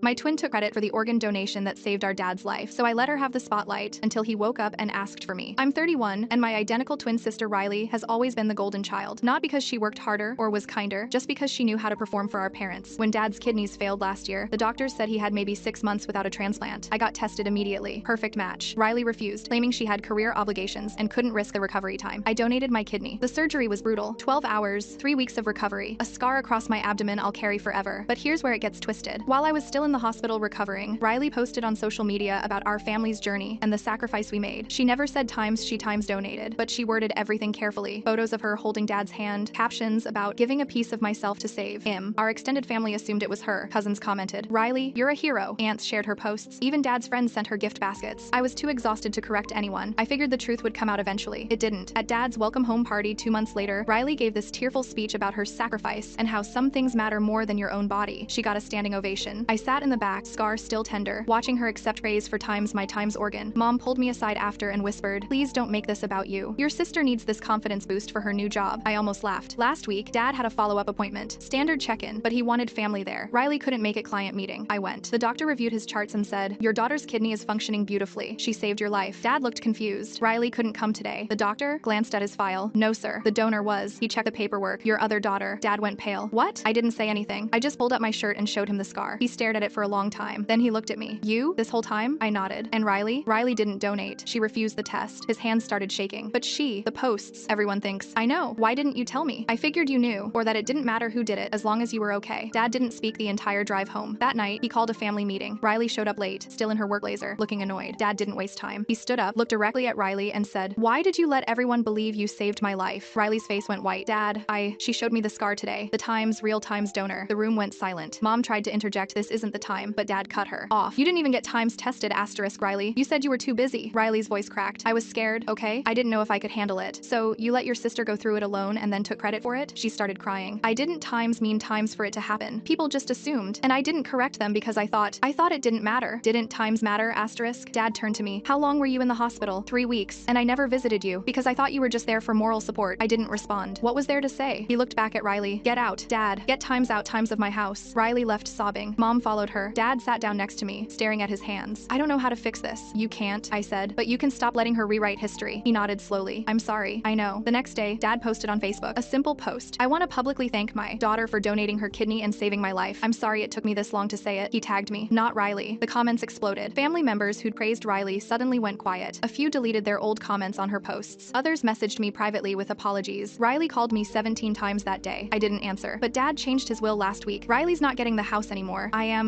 My twin took credit for the organ donation that saved our dad's life, so I let her have the spotlight until he woke up and asked for me. I'm 31, and my identical twin sister Riley has always been the golden child. Not because she worked harder or was kinder, just because she knew how to perform for our parents. When dad's kidneys failed last year, the doctors said he had maybe 6 months without a transplant. I got tested immediately. Perfect match. Riley refused, claiming she had career obligations and couldn't risk the recovery time. I donated my kidney. The surgery was brutal. 12 hours, 3 weeks of recovery, a scar across my abdomen I'll carry forever. But here's where it gets twisted. While I was still in the hospital recovering, Riley posted on social media about our family's journey and the sacrifice we made. She never said she times donated, but she worded everything carefully. Photos of her holding dad's hand, captions about giving a piece of myself to save him. Our extended family assumed it was her. Cousins commented, "Riley, you're a hero." Aunts shared her posts. Even dad's friends sent her gift baskets. I was too exhausted to correct anyone. I figured the truth would come out eventually. It didn't. At dad's welcome home party 2 months later, Riley gave this tearful speech about her sacrifice and how some things matter more than your own body. She got a standing ovation. I sat in the back, scar still tender, watching her accept praise for my times organ. Mom pulled me aside after and whispered, "Please don't make this about you. Your sister needs this confidence boost for her new job." I almost laughed. Last week, dad had a follow-up appointment. Standard check-in, but he wanted family there. Riley couldn't make it client meeting. I went. The doctor reviewed his charts and said, "Your daughter's kidney is functioning beautifully. She saved your life." Dad looked confused. "Riley couldn't come today." The doctor glanced at his file. "No, sir. The donor was." He checked the paperwork. "Your other daughter." Dad went pale. "What?" I didn't say anything. I just pulled up my shirt and showed him the scar. He stared at it for a long time. Then he looked at me. "You? This whole time?" I nodded. "And Riley?" "Riley didn't donate. She refused the test." His hands started shaking. "But the posts, everyone thinks." "I know. Why didn't you tell me?" "I figured you knew, or that it didn't matter who did it, as long as you were okay." Dad didn't speak the entire drive home. That night, he called a family meeting. Riley showed up late, still in her work blazer, looking annoyed. Dad didn't waste time. He stood up, looked directly at Riley, and said, "Why did you let everyone believe you saved my life?" Riley's face went white. "Dad, she showed me the scar today. The Times, real Times donor." The room went silent. Mom tried to interject, "This isn't the time," but Dad cut her off. "You didn't even get Times tested, Riley. You said you were too busy." Riley's voice cracked. "I was scared, okay? I didn't know if I could handle it." "So, you let your sister go through it alone and then took credit for it?" She started crying. "I didn't mean times for it to happen. People just assumed, and I didn't correct them because I thought it didn't matter." "Didn't times matter, asterisk?" Dad turned to me. "How long were you in the hospital?" 3 weeks. "And I never visited you because I thought you were just there for moral support." I didn't respond. What was there to say? He looked back at Riley. "Get out, Dad. Get times out, times of my house." Riley left sobbing. Mom followed her. Dad sat down next to me, staring at his hands. "I don't know how to fix this." "You can't," I said, "but you can stop letting her rewrite history." He nodded slowly. "I'm sorry. I know." The next day, Dad posted on Facebook a simple post. "I want to publicly thank my daughter for donating her kidney and saving my life. I'm sorry it took me this long to say it." He tagged me, not Riley. The comments exploded. Family members who'd praised Riley suddenly went quiet. A few deleted their old comments on her posts. Others messaged me privately with apologies. Riley called me 17 times that day. I didn't answer. But Dad changed his will last week. Riley's not getting the house anymore. I am